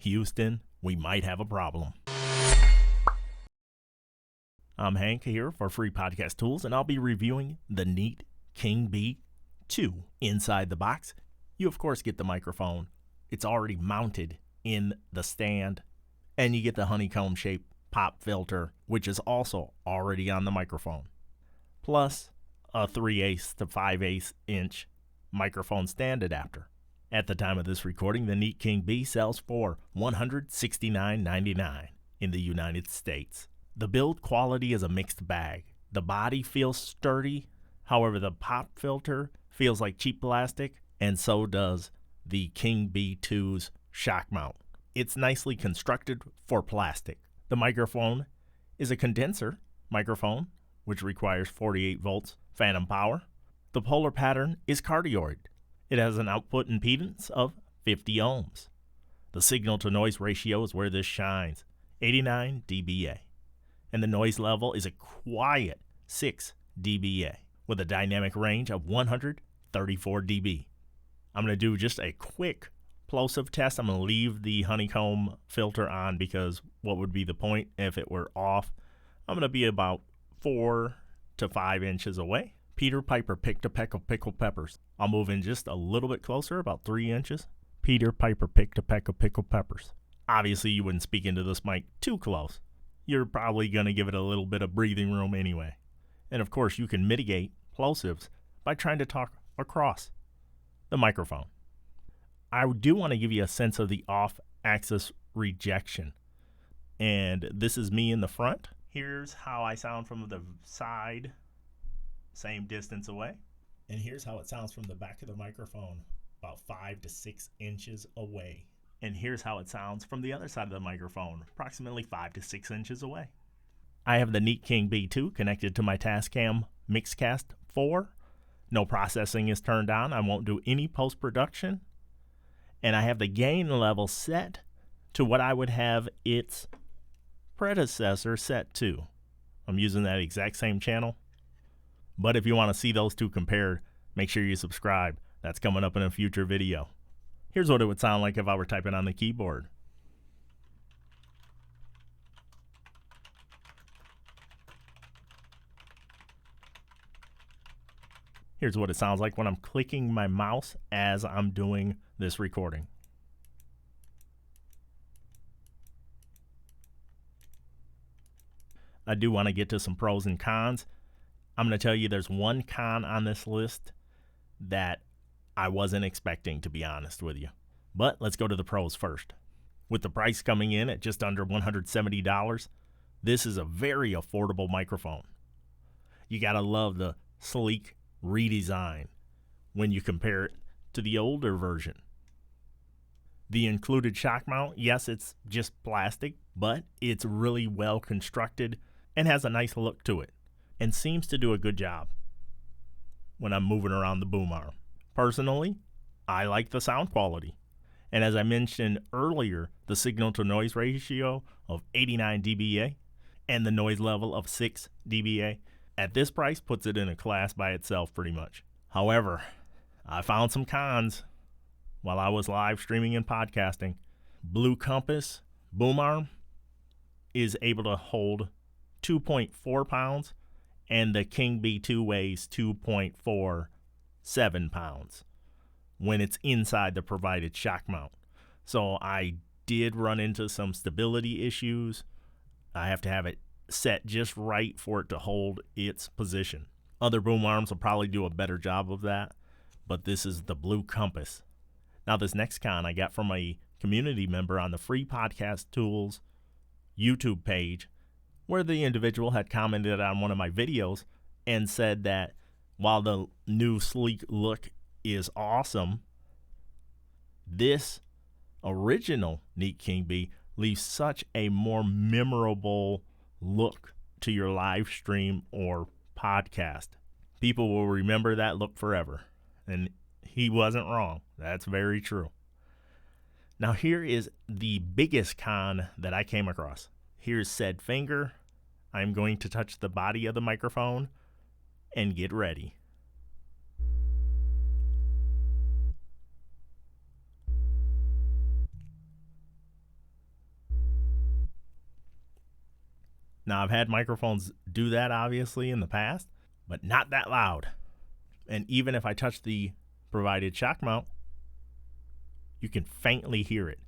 Houston, we might have a problem. I'm Hank here for Free Podcast Tools, and I'll be reviewing the Neat King Bee 2. Inside the box, you of course get the microphone. It's already mounted in the stand, and you get the honeycomb-shaped pop filter, which is also already on the microphone, plus a 3/8 to 5/8 inch microphone stand adapter. At the time of this recording, the Neat King Bee sells for $169.99 in the United States. The build quality is a mixed bag. The body feels sturdy, however the pop filter feels like cheap plastic, and so does the King Bee 2's shock mount. It's nicely constructed for plastic. The microphone is a condenser microphone, which requires 48 volts phantom power. The polar pattern is cardioid. It has an output impedance of 50 ohms. The signal-to-noise ratio is where this shines, 89 dBA. And the noise level is a quiet 6 dBA with a dynamic range of 134 dB. I'm going to do just a quick plosive test. I'm going to leave the honeycomb filter on because what would be the point if it were off? I'm going to be about 4 to 5 inches away. Peter Piper picked a peck of pickled peppers. I'll move in just a little bit closer, about 3 inches. Peter Piper picked a peck of pickled peppers. Obviously, you wouldn't speak into this mic too close. You're probably going to give it a little bit of breathing room anyway. And of course, you can mitigate plosives by trying to talk across the microphone. I do want to give you a sense of the off-axis rejection. And this is me in the front. Here's how I sound from the side, same distance away. And here's how it sounds from the back of the microphone, about 5 to 6 inches away. And here's how it sounds from the other side of the microphone, approximately 5 to 6 inches away. I have the Neat King Bee 2 connected to my Tascam Mixcast 4. No processing is turned on. I won't do any post-production. And I have the gain level set to what I would have its predecessor set to. I'm using that exact same channel. But if you want to see those two compared, make sure you subscribe. That's coming up in a future video. Here's what it would sound like if I were typing on the keyboard. Here's what it sounds like when I'm clicking my mouse as I'm doing this recording. I do want to get to some pros and cons. I'm going to tell you there's one con on this list that I wasn't expecting, to be honest with you. But let's go to the pros first. With the price coming in at just under $170, this is a very affordable microphone. You got to love the sleek redesign when you compare it to the older version. The included shock mount, yes, it's just plastic, but it's really well constructed and has a nice look to it and seems to do a good job when I'm moving around the boom arm. Personally, I like the sound quality. And as I mentioned earlier, the signal-to-noise ratio of 89 dBA and the noise level of 6 dBA at this price puts it in a class by itself pretty much. However, I found some cons while I was live streaming and podcasting. Blue Compass boom arm is able to hold 2.4 pounds, and the King Bee 2 weighs 2.47 pounds when it's inside the provided shock mount. So I did run into some stability issues. I have to have it set just right for it to hold its position. Other boom arms will probably do a better job of that, but this is the Blue Compass. Now this next con I got from a community member on the Free Podcast Tools YouTube page, where the individual had commented on one of my videos and said that while the new sleek look is awesome, this original Neat King Bee leaves such a more memorable look to your live stream or podcast. People will remember that look forever. And he wasn't wrong. That's very true. Now here is the biggest con that I came across. Here's said finger. I'm going to touch the body of the microphone and get ready. Now, I've had microphones do that, obviously, in the past, but not that loud. And even if I touch the provided shock mount, you can faintly hear it.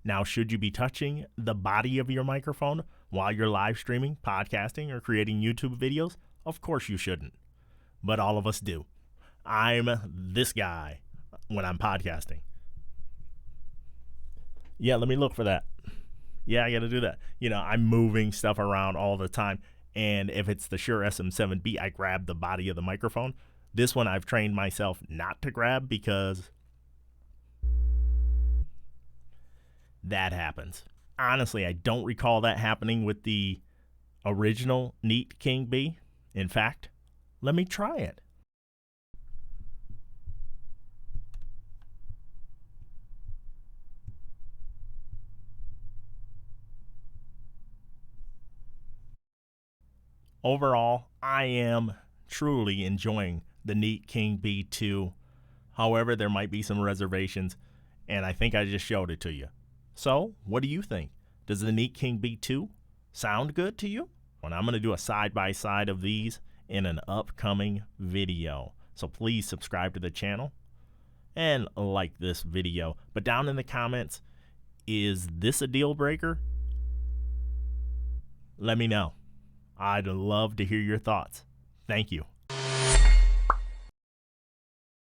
Now, should you be touching the body of your microphone while you're live streaming, podcasting, or creating YouTube videos? Of course you shouldn't, but all of us do. I'm this guy when I'm podcasting. Yeah, let me look for that. Yeah, I got to do that. I'm moving stuff around all the time, and if it's the Shure SM7B, I grab the body of the microphone. This one I've trained myself not to grab because that happens. Honestly, I don't recall that happening with the original Neat King B. In fact, let me try it. Overall, I am truly enjoying the Neat King B2. However, there might be some reservations, and I think I just showed it to you. So, what do you think? Does the Neat King B2 sound good to you? And I'm going to do a side-by-side of these in an upcoming video. So please subscribe to the channel and like this video. But down in the comments, is this a deal breaker? Let me know. I'd love to hear your thoughts. Thank you.